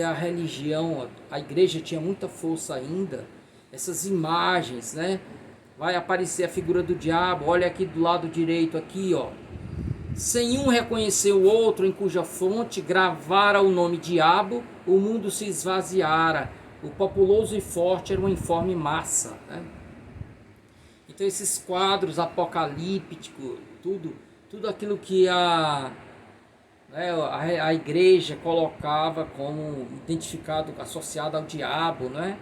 a religião, a igreja tinha muita força ainda, essas imagens, né? Vai aparecer a figura do diabo, olha aqui do lado direito aqui, ó. Sem um reconhecer o outro, em cuja fonte gravara o nome diabo, o mundo se esvaziara. O populoso e forte era uma informe massa, né? Então esses quadros apocalípticos, tudo aquilo que a igreja colocava como identificado, associado ao diabo, né?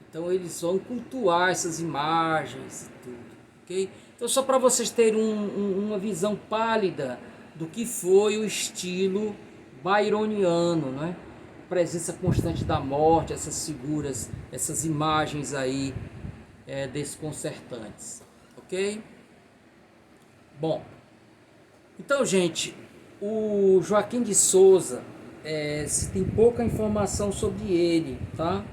Então eles vão cultuar essas imagens e tudo, ok? Então só para vocês terem uma visão pálida do que foi o estilo byroniano, né? Presença constante da morte, essas figuras, essas imagens aí desconcertantes, ok? Bom, então gente, o Joaquim de Souza, se tem pouca informação sobre ele, tá?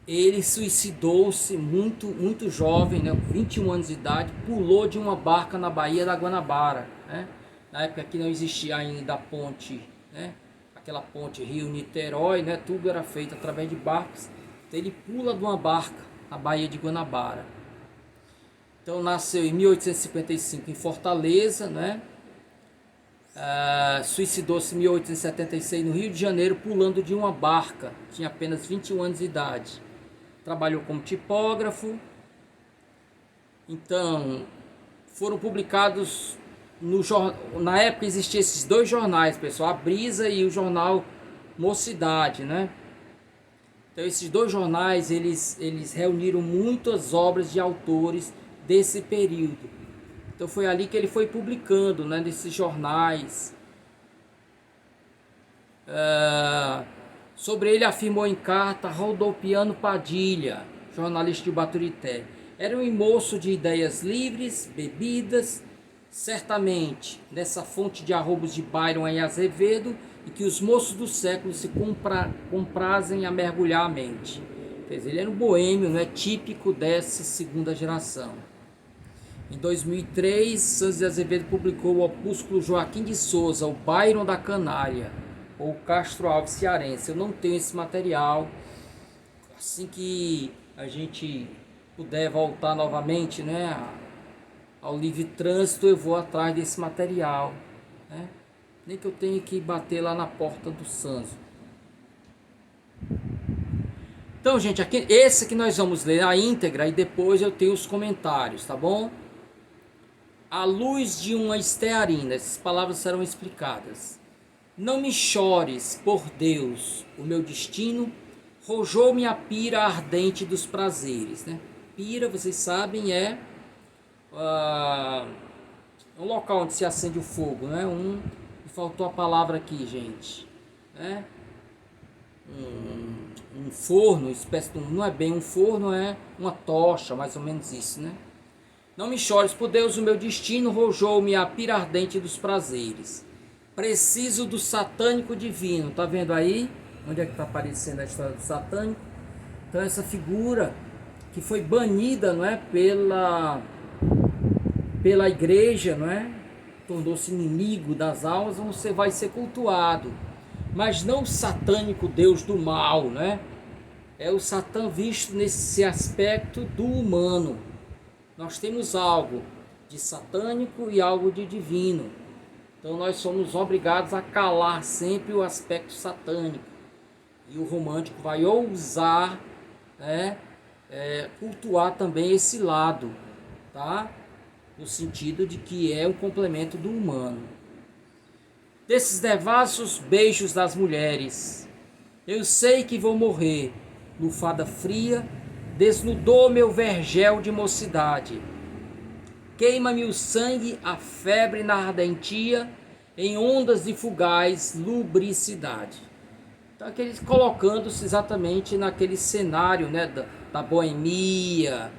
Ele suicidou-se muito jovem, né, com 21 anos de idade, pulou de uma barca na Baía da Guanabara, né? Na época que não existia ainda a ponte, né? Aquela ponte Rio-Niterói, né? Tudo era feito através de barcos. Então ele pula de uma barca na Baía de Guanabara. Então nasceu em 1855 em Fortaleza, né? Suicidou-se em 1876 no Rio de Janeiro, pulando de uma barca. Tinha apenas 21 anos de idade. Trabalhou como tipógrafo. Então, foram publicados na época existiam esses dois jornais, pessoal, a Brisa e o jornal Mocidade, né? Então esses dois jornais, eles reuniram muitas obras de autores desse período. Então foi ali que ele foi publicando, né, nesses jornais. Sobre ele afirmou em carta Rodolpiano Padilha, jornalista de Baturité: era um moço de ideias livres, bebidas, certamente nessa fonte de arrobos de Byron em Azevedo, e que os moços do século se comprazem a mergulhar a mente. Quer dizer, ele era um boêmio, né, típico dessa segunda geração. Em 2003, Santos de Azevedo publicou o opúsculo Joaquim de Souza, o Byron da Canária, ou Castro Alves cearense. Eu não tenho esse material. Assim que a gente puder voltar novamente, né, ao livre trânsito, eu vou atrás desse material, né? Nem que eu tenha que bater lá na porta do Santos. Então, gente, aqui, esse que nós vamos ler a íntegra e depois eu tenho os comentários, tá bom? À luz de uma estearina, essas palavras serão explicadas. Não me chores, por Deus, o meu destino rojou-me a pira ardente dos prazeres, né? Pira, vocês sabem, é um local onde se acende o fogo, né? Faltou a palavra aqui, gente, né? Um forno, espécie de não é bem um forno, é uma tocha, mais ou menos isso, né? Não me chores, por Deus, o meu destino rojou-me a pira ardente dos prazeres. Preciso do satânico divino. Tá vendo aí? Onde é que está aparecendo a história do satânico? Então essa figura que foi banida, não é, pela igreja, não é? Tornou-se inimigo das almas, você vai ser cultuado. Mas não o satânico Deus do mal, né? É o Satã visto nesse aspecto do humano. Nós temos algo de satânico e algo de divino. Então nós somos obrigados a calar sempre o aspecto satânico. E o romântico vai ousar, né, cultuar também esse lado, tá? No sentido de que é um complemento do humano. Desses devassos beijos das mulheres, eu sei que vou morrer. Lufada fria desnudou meu vergel de mocidade. Queima-me o sangue, a febre na ardentia, em ondas de fugaz lubricidade. Então, aqueles colocando-se exatamente naquele cenário, né, da boemia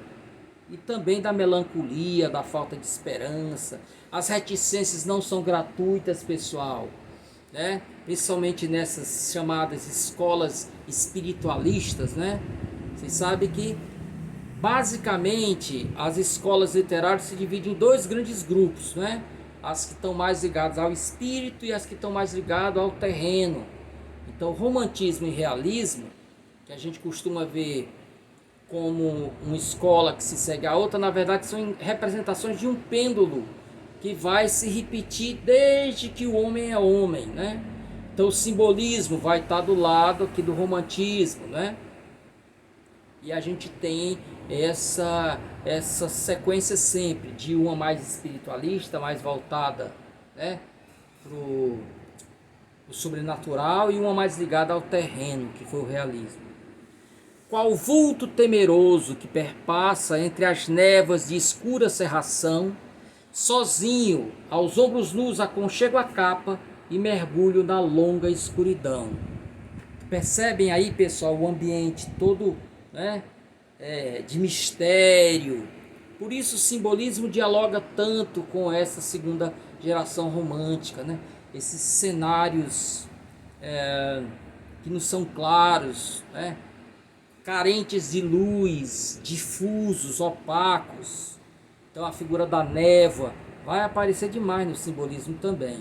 e também da melancolia, da falta de esperança. As reticências não são gratuitas, pessoal, né? Principalmente nessas chamadas escolas espiritualistas, né? Vocês sabem que basicamente as escolas literárias se dividem em dois grandes grupos, né? As que estão mais ligadas ao espírito e as que estão mais ligadas ao terreno. Então, romantismo e realismo, que a gente costuma ver como uma escola que se segue a outra, na verdade são representações de um pêndulo que vai se repetir desde que o homem é homem, né? Então o simbolismo vai estar do lado aqui do romantismo, né? E a gente tem essa sequência sempre de uma mais espiritualista, mais voltada, né, pro sobrenatural, e uma mais ligada ao terreno, que foi o realismo. Qual vulto temeroso que perpassa entre as névoas de escura cerração, sozinho, aos ombros nus aconchego a capa e mergulho na longa escuridão. Percebem aí, pessoal, o ambiente todo, né, de mistério. Por isso o simbolismo dialoga tanto com essa segunda geração romântica, né? Esses cenários que não são claros, né? Carentes de luz, difusos, opacos. Então a figura da névoa vai aparecer demais no simbolismo também.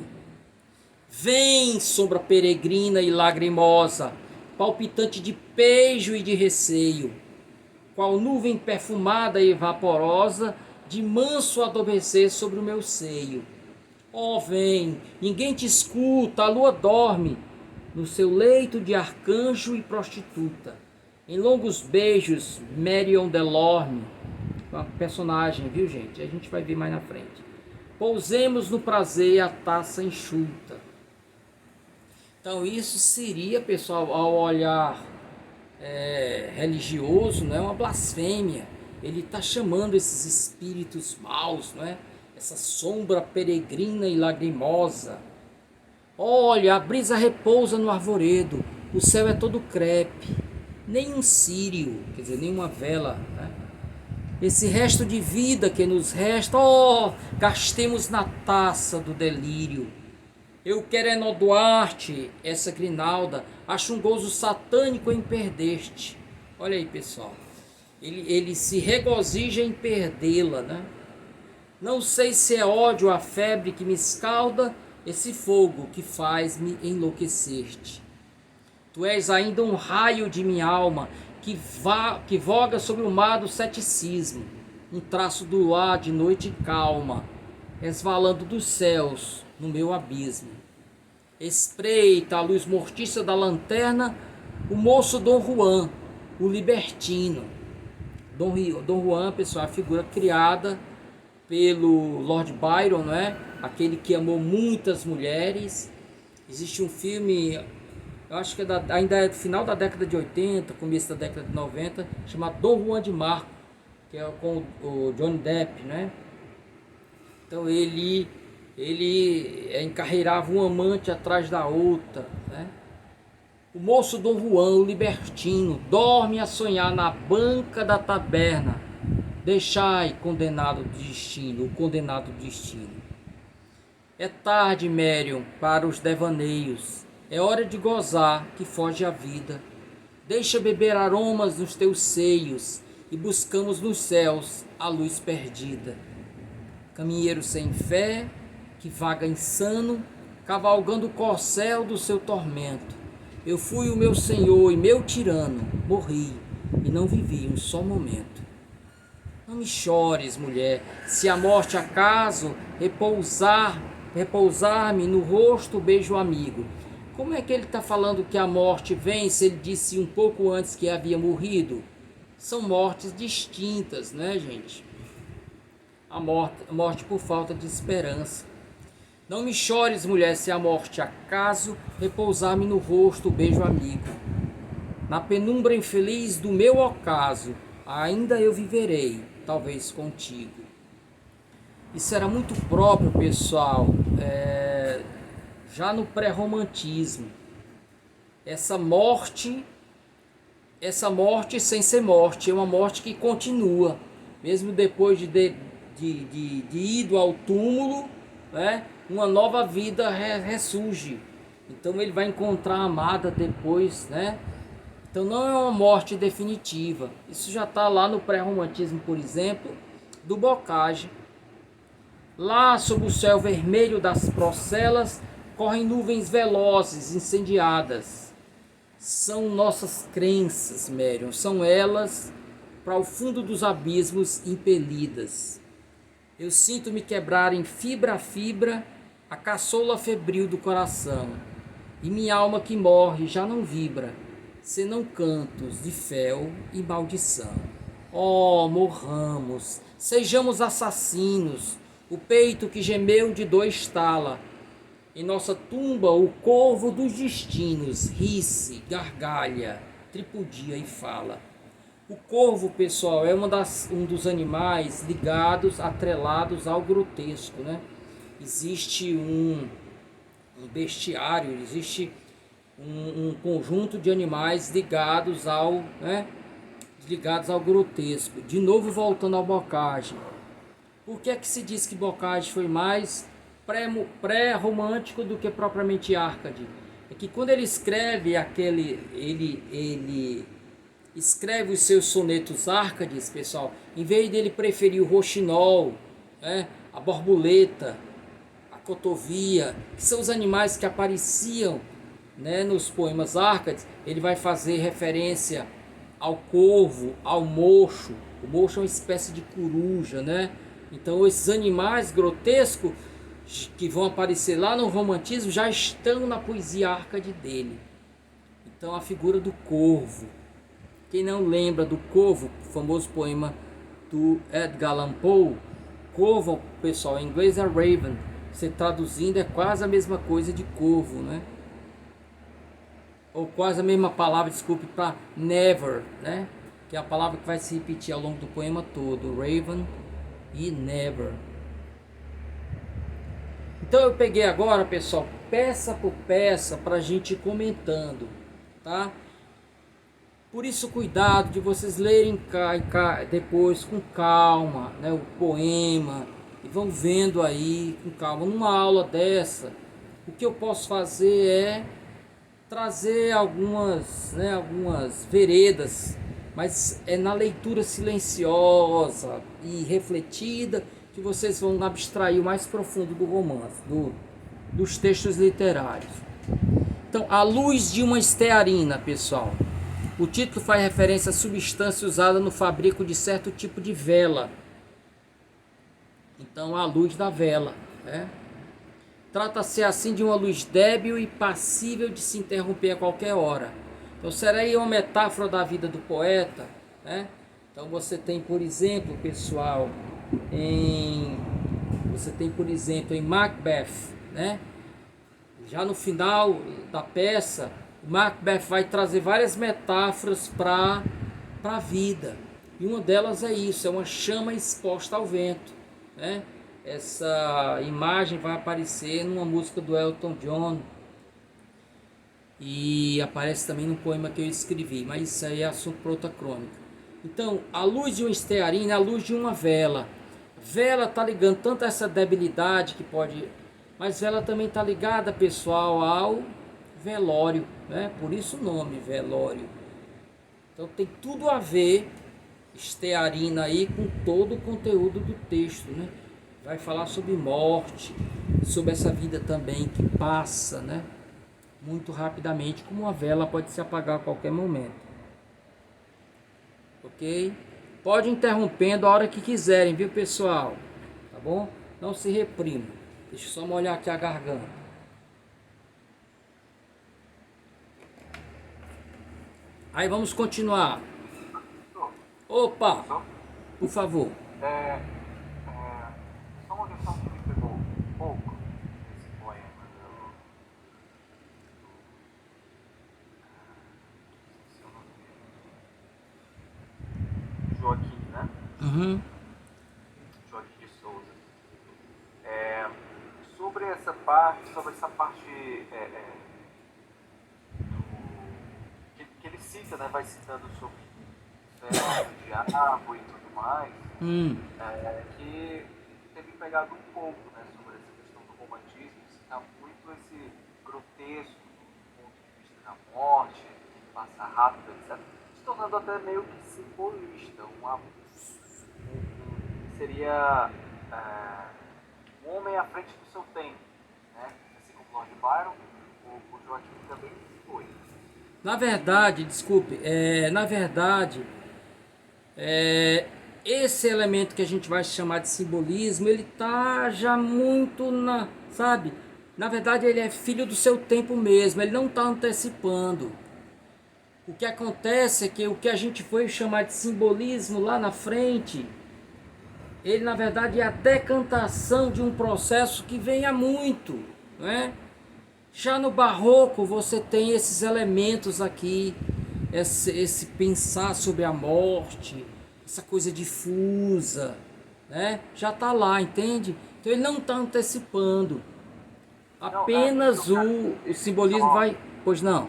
Vem, sombra peregrina e lagrimosa, palpitante de pejo e de receio, qual nuvem perfumada e vaporosa, de manso adormecer sobre o meu seio. Ó, vem, ninguém te escuta, a lua dorme no seu leito de arcanjo e prostituta. Em longos beijos, Marion Delorme, uma personagem, viu, gente? A gente vai ver mais na frente. Pousemos no prazer a taça enxuta. Então isso seria, pessoal, ao olhar religioso, não é uma blasfêmia. Ele está chamando esses espíritos maus, não é? Essa sombra peregrina e lagrimosa. Olha, a brisa repousa no arvoredo, o céu é todo crepe, nem um círio, quer dizer, nem uma vela, né? Esse resto de vida que nos resta, gastemos na taça do delírio. Eu querendo Duarte, essa grinalda, acho um gozo satânico em perdeste. Olha aí, pessoal, ele se regozija em perdê-la, né? Não sei se é ódio a febre que me escalda, esse fogo que faz-me enlouquecer-te. Tu és ainda um raio de minha alma, que voga sobre o mar do ceticismo, um traço do luar de noite calma, resvalando dos céus no meu abismo. Espreita a luz mortiça da lanterna o moço Dom Juan, o libertino. Dom Juan, pessoal, é a figura criada pelo Lord Byron, não é? Aquele que amou muitas mulheres. Existe um filme, eu acho que ainda é do final da década de 80, começo da década de 90, chamado Dom Juan de Marco, que é com o Johnny Depp, né? Então ele encarreirava um amante atrás da outra, né? O moço Dom Juan, o libertino, dorme a sonhar na banca da taberna. Deixai condenado destino, o condenado destino. É tarde, Marion, para os devaneios. É hora de gozar, que foge a vida. Deixa beber aromas nos teus seios e buscamos nos céus a luz perdida. Caminheiro sem fé, que vaga insano, cavalgando o corcel do seu tormento. Eu fui o meu senhor e meu tirano, morri e não vivi um só momento. Não me chores, mulher, se a morte acaso repousar-me no rosto beijo amigo. Como é que ele está falando que a morte vem se ele disse um pouco antes que havia morrido? São mortes distintas, né, gente? A morte por falta de esperança. Não me chores, mulher, se a morte acaso repousar-me no rosto beijo amigo. Na penumbra infeliz do meu ocaso, ainda eu viverei, talvez contigo. Isso era muito próprio, pessoal, já no pré-romantismo. Essa morte sem ser morte, é uma morte que continua, mesmo depois de ido ao túmulo, né? Uma nova vida ressurge. Então ele vai encontrar a amada depois, né? Então não é uma morte definitiva. Isso já está lá no pré-romantismo, por exemplo, do Bocage. Lá sob o céu vermelho das procelas correm nuvens velozes, incendiadas. São nossas crenças, Marion, são elas para o fundo dos abismos impelidas. Eu sinto-me quebrar em fibra a fibra a caçoula febril do coração, e minha alma que morre já não vibra, senão cantos de fel e maldição. Oh, morramos, sejamos assassinos, o peito que gemeu de dor estala. Em nossa tumba o corvo dos destinos ri-se, gargalha, tripudia e fala. O corvo, pessoal, é um dos animais ligados, atrelados ao grotesco, né? Existe um bestiário, existe um conjunto de animais ligados ao grotesco. De novo voltando ao Bocage. Por que é que se diz que Bocage foi mais pré-romântico do que propriamente Arcade? É que quando ele escreve ele escreve os seus sonetos Arcades, pessoal, em vez dele preferir o roxinol, né, a borboleta, a cotovia, que são os animais que apareciam, né, nos poemas Arcades, ele vai fazer referência ao corvo, ao mocho. O mocho é uma espécie de coruja, né? Então esses animais grotescos que vão aparecer lá no romantismo já estão na poesia Arcade dele. Então a figura do corvo. Quem não lembra do Corvo, o famoso poema do Edgar Allan Poe, Corvo, pessoal, em inglês é Raven, você traduzindo é quase a mesma coisa de corvo, né? Ou quase a mesma palavra, desculpe, para never, né? Que é a palavra que vai se repetir ao longo do poema todo, Raven e never. Então eu peguei agora, pessoal, peça por peça para a gente ir comentando, tá? Por isso, cuidado de vocês lerem depois com calma, né, o poema, e vão vendo aí com calma. Numa aula dessa, o que eu posso fazer é trazer algumas veredas, mas é na leitura silenciosa e refletida que vocês vão abstrair o mais profundo do romance, dos textos literários. Então, A Luz de uma Estearina, pessoal. O título faz referência à substância usada no fabrico de certo tipo de vela. Então, a luz da vela, né? Trata-se assim de uma luz débil e passível de se interromper a qualquer hora. Então, será aí uma metáfora da vida do poeta, né? Então, você tem, por exemplo, pessoal, em Macbeth, né? Já no final da peça, Macbeth vai trazer várias metáforas para a vida. E uma delas é isso, é uma chama exposta ao vento, né? Essa imagem vai aparecer numa música do Elton John e aparece também num poema que eu escrevi, mas isso aí é assunto para outra crônica. Então, a luz de uma estearina é a luz de uma vela. Vela está ligando tanto a essa debilidade que pode... Mas vela também está ligada, pessoal, ao velório, né? Por isso o nome, velório. Então tem tudo a ver, estearina aí, com todo o conteúdo do texto, né? Vai falar sobre morte, sobre essa vida também que passa, né? Muito rapidamente, como uma vela pode se apagar a qualquer momento. Ok? Pode ir interrompendo a hora que quiserem, viu, pessoal? Tá bom? Não se reprima. Deixa eu só molhar aqui a garganta. Aí vamos continuar. Opa, por favor. Só uma questão que me pegou um pouco nesse poema do Joaquim, né? Uhum. Joaquim de Souza. Sobre essa parte que ele cita, né? Vai citando sobre céu, diabo e tudo mais. Que tem me pegado um pouco, né, sobre essa questão do romantismo, citar muito esse grotesco do ponto de vista da morte, passar rápido, etc., se tornando até meio que simbolista, seria um homem à frente do seu tempo, né? Assim como Lord Byron, o Joaquim também foi. Na verdade, desculpe, na verdade, esse elemento que a gente vai chamar de simbolismo, ele tá já muito sabe? Na verdade, ele é filho do seu tempo mesmo, ele não está antecipando. O que acontece é que o que a gente foi chamar de simbolismo lá na frente, ele na verdade é a decantação de um processo que vem há muito, não é? Já no barroco você tem esses elementos aqui, esse pensar sobre a morte, essa coisa difusa, né? Já está lá, entende? Então ele não está antecipando. Não, é, o que eu Apenas quero o dizer, simbolismo só, vai. Pois não.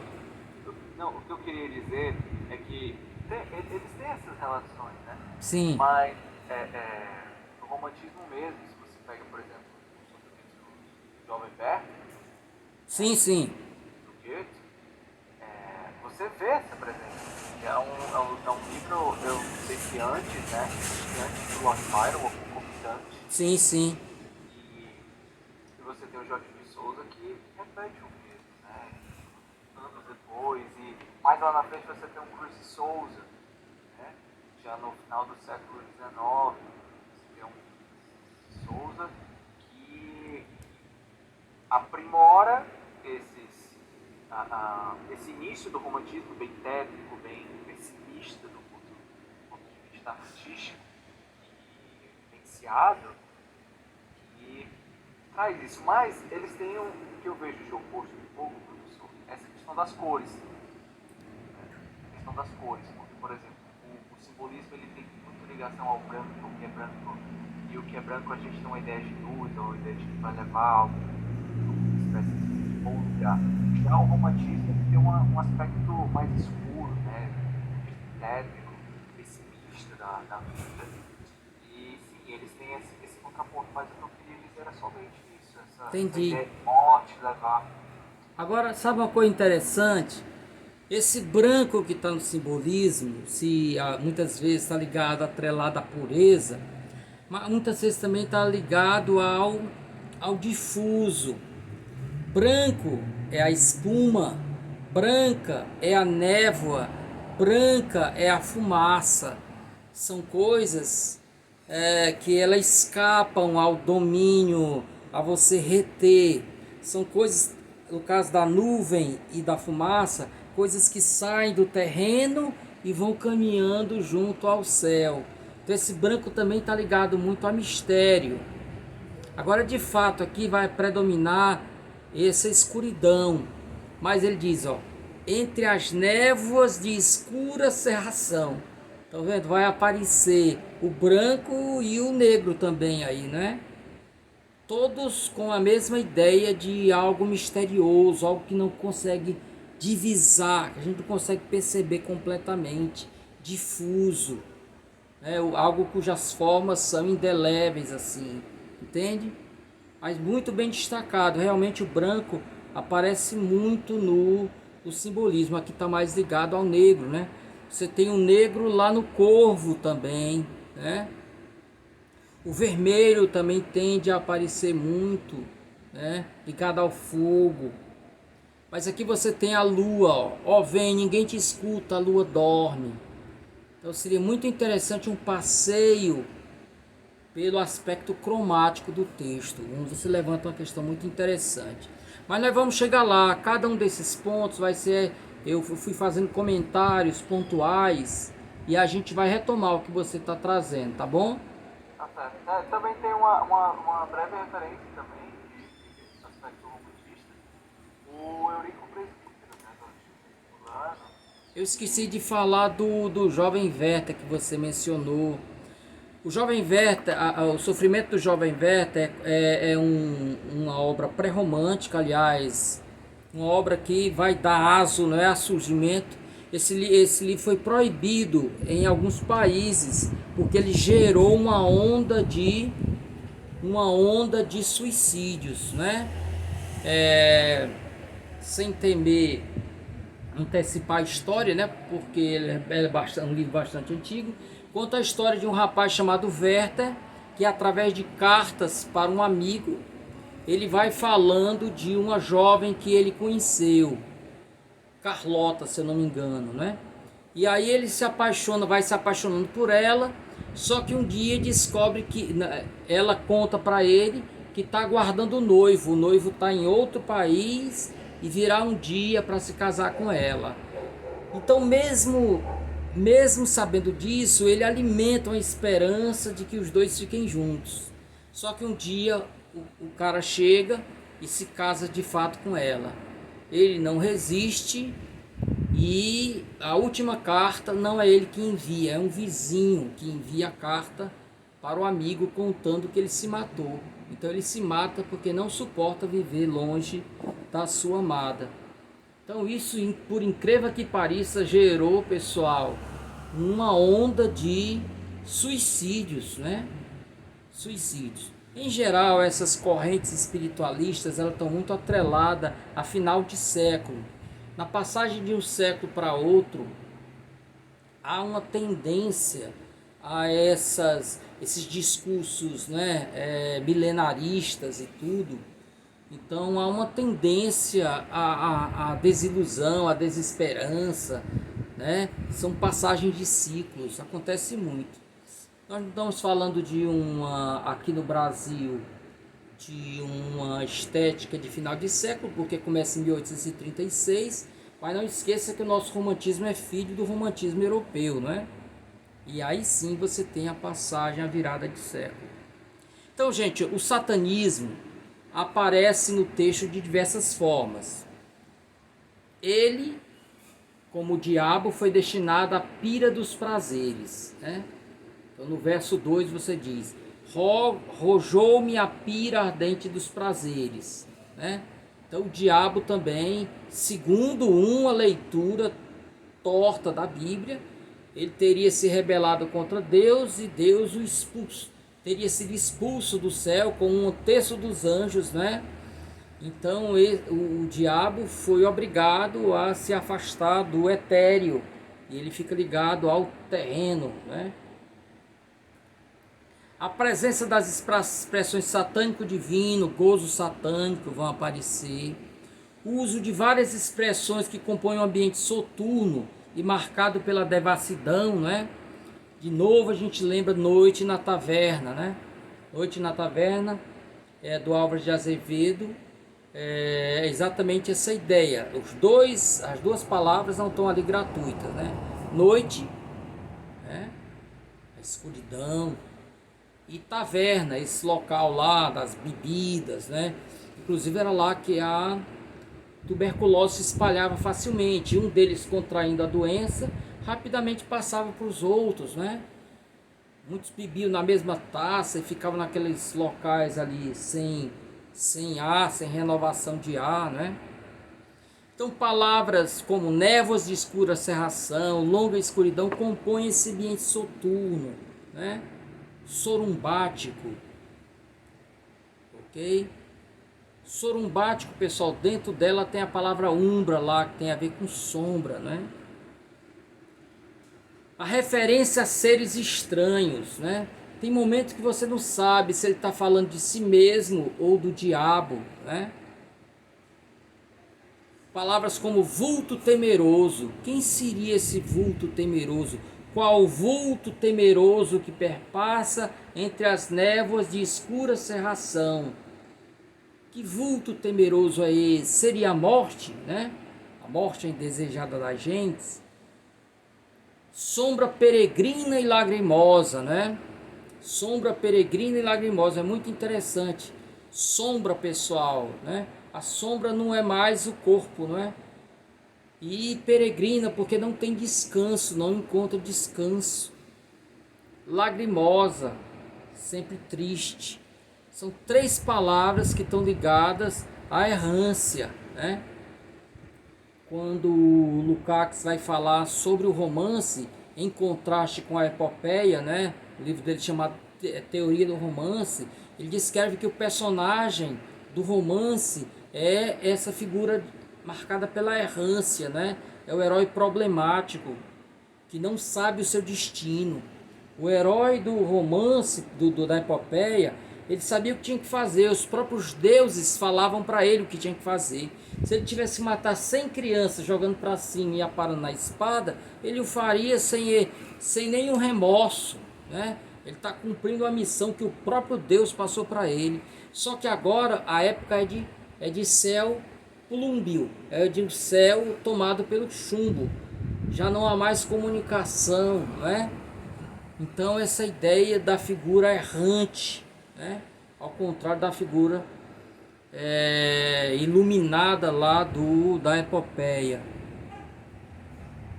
não, o que eu queria dizer é que eles têm essas relações, né? Sim, Mas no romantismo mesmo, se você pega, por exemplo, o sofrimento do Jovem Werther, sim, sim. do Goethe, você vê essa presença. É um livro, eu sei que antes, né? Que antes do Lord Byron, ou concomitante, Sim, sim. e você tem o Jorge de Souza que repete o mesmo, né? Anos depois, e mais lá na frente você tem um Cruz de Souza, né? Já no final do século XIX, você tem um Souza que aprimora esse início do romantismo bem tétrico, bem pessimista do ponto de vista artístico e vivenciado, e traz isso. Mas eles têm o que eu vejo de oposto um pouco, professor, essa questão das cores. A questão das cores, porque, por exemplo, o simbolismo ele tem muita ligação ao branco, o que é branco, e o que é branco a gente tem uma ideia de luz, ou uma ideia de que vai levar algo, uma espécie de bom lugar. Já o romantismo ele tem um aspecto mais escuro, né, tétrico, pessimista da vida. E sim, eles têm esse contraponto, mas o que eu queria dizer era somente isso, essa Entendi. ideia de morte, levar. Agora, sabe uma coisa interessante? Esse branco que está no simbolismo, muitas vezes está ligado, atrelado à pureza, mas muitas vezes também está ligado ao difuso. Branco é a espuma, branca é a névoa, branca é a fumaça. São coisas que elas escapam ao domínio, a você reter. São coisas, no caso da nuvem e da fumaça, coisas que saem do terreno e vão caminhando junto ao céu. Então esse branco também está ligado muito a mistério. Agora, de fato, aqui vai predominar essa escuridão. Mas ele diz, ó, entre as névoas de escura cerração. Tá vendo? Vai aparecer o branco e o negro também aí, né? Todos com a mesma ideia de algo misterioso, algo que não consegue divisar, que a gente não consegue perceber completamente, difuso, né? Algo cujas formas são indeléveis assim, entende? Mas muito bem destacado, realmente o branco aparece muito no simbolismo, aqui está mais ligado ao negro, né? Você tem o negro lá no corvo também, né? O vermelho também tende a aparecer muito, né? Ligado ao fogo. Mas aqui você tem a lua, ó. Ó, vem, ninguém te escuta, a lua dorme. Então seria muito interessante um passeio pelo aspecto cromático do texto, onde você levanta uma questão muito interessante. Mas nós vamos chegar lá, cada um desses pontos vai ser, eu fui fazendo comentários pontuais e a gente vai retomar o que você está trazendo, tá bom? Tá certo. Também tem uma breve referência também de aspecto romantista. O Eurico Presbítero, né, do Fulano. Eu esqueci de falar do Jovem Werther que você mencionou. O Jovem Werther, o Sofrimento do Jovem Werther é uma obra pré-romântica, aliás, uma obra que vai dar aso, não é, a surgimento. Esse livro foi proibido em alguns países porque ele gerou uma onda de suicídios, né? Sem temer antecipar a história, né? Porque ele é um livro bastante antigo. Conta a história de um rapaz chamado Werther, que através de cartas para um amigo, ele vai falando de uma jovem que ele conheceu. Carlota, se eu não me engano, né? E aí ele se apaixona, vai se apaixonando por ela, só que um dia descobre que ela conta para ele que está aguardando o noivo está em outro país e virá um dia para se casar com ela. Então mesmo sabendo disso, ele alimenta uma esperança de que os dois fiquem juntos. Só que um dia o cara chega e se casa de fato com ela. Ele não resiste e a última carta não é ele que envia, é um vizinho que envia a carta para o amigo contando que ele se matou. Então ele se mata porque não suporta viver longe da sua amada. Então isso, por incrível que pareça, gerou, pessoal, uma onda de suicídios, né? Suicídios. Em geral, essas correntes espiritualistas, elas estão muito atreladas a final de século. Na passagem de um século para outro, há uma tendência a esses discursos, né, milenaristas e tudo. Então há uma tendência à desilusão, à desesperança, né? São passagens de ciclos, acontece muito. Nós não estamos falando aqui no Brasil, de uma estética de final de século, porque começa em 1836, mas não esqueça que o nosso romantismo é filho do romantismo europeu, não é? E aí sim você tem a passagem, a virada de século. Então, gente, o satanismo aparece no texto de diversas formas. Ele, como o diabo, foi destinado à pira dos prazeres, né? Então, no verso 2 você diz: rojou-me a pira ardente dos prazeres, né? Então o diabo também, segundo uma leitura torta da Bíblia, ele teria se rebelado contra Deus e Deus o expulso, teria sido expulso do céu com um terço dos anjos, né? Então o diabo foi obrigado a se afastar do etéreo e ele fica ligado ao terreno, né? A presença das expressões satânico-divino, gozo satânico vão aparecer. O uso de várias expressões que compõem um ambiente soturno e marcado pela devassidão, né? De novo a gente lembra Noite na Taverna, né? Noite na Taverna, do Álvares de Azevedo, é exatamente essa ideia. As duas palavras não estão ali gratuitas, né? Noite, né? A escuridão. E taverna, esse local lá das bebidas, né? Inclusive era lá que a tuberculose se espalhava facilmente. Um deles contraindo a doença, rapidamente passava para os outros, né? Muitos bebiam na mesma taça e ficavam naqueles locais ali sem ar, sem renovação de ar, né? Então palavras como névoas de escura cerração, longa escuridão compõem esse ambiente soturno, né? Sorumbático, ok? Sorumbático, pessoal, dentro dela tem a palavra umbra lá, que tem a ver com sombra, né? A referência a seres estranhos, né? Tem momentos que você não sabe se ele está falando de si mesmo ou do diabo, né? Palavras como vulto temeroso. Quem seria esse vulto temeroso? Qual vulto temeroso que perpassa entre as névoas de escura cerração? Que vulto temeroso é esse? Seria a morte, né? A morte é indesejada das gentes. Sombra peregrina e lagrimosa, né? Sombra peregrina e lagrimosa, é muito interessante. Sombra, pessoal, né? A sombra não é mais o corpo, não é? E peregrina porque não tem descanso, não encontra descanso. Lagrimosa, sempre triste. São três palavras que estão ligadas à errância, né? Quando o Lukács vai falar sobre o romance, em contraste com a epopeia, né? O livro dele chamado Teoria do Romance, ele descreve que o personagem do romance é essa figura marcada pela errância, né? É o herói problemático, que não sabe o seu destino. O herói do romance, da epopeia, Ele sabia o que tinha que fazer, os próprios deuses falavam para ele o que tinha que fazer. Se ele tivesse que matar 100 crianças jogando para cima e aparando na espada, ele o faria sem nenhum remorso, né? Ele está cumprindo a missão que o próprio Deus passou para ele. Só que agora a época é de céu plúmbio, é de um céu tomado pelo chumbo. Já não há mais comunicação, né? Então essa ideia da figura errante, né? Ao contrário da figura iluminada lá da epopeia.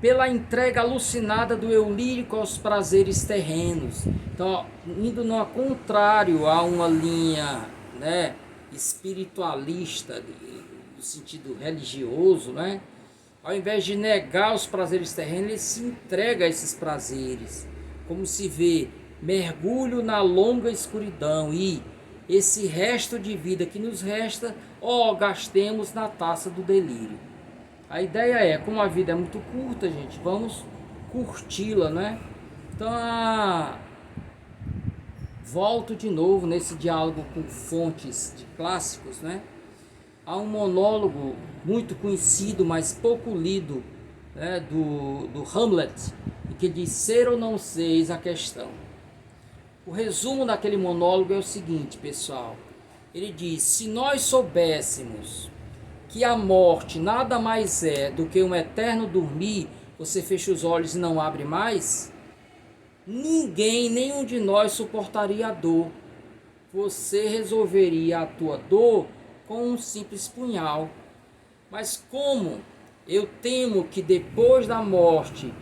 Pela entrega alucinada do eu lírico aos prazeres terrenos. Então, indo no contrário a uma linha, né, espiritualista, no sentido religioso, né? Ao invés de negar os prazeres terrenos, ele se entrega a esses prazeres. Como se vê, mergulho na longa escuridão e esse resto de vida que nos resta, gastemos na taça do delírio. A ideia é, como a vida é muito curta, gente, vamos curti-la, né? Então, volto de novo nesse diálogo com fontes de clássicos, né? Há um monólogo muito conhecido, mas pouco lido, né, do Hamlet, que diz: ser ou não ser, eis a questão. O resumo daquele monólogo é o seguinte, pessoal. Ele diz: se nós soubéssemos que a morte nada mais é do que um eterno dormir, você fecha os olhos e não abre mais, nenhum de nós suportaria a dor. Você resolveria a tua dor com um simples punhal. Mas como eu temo que depois da morte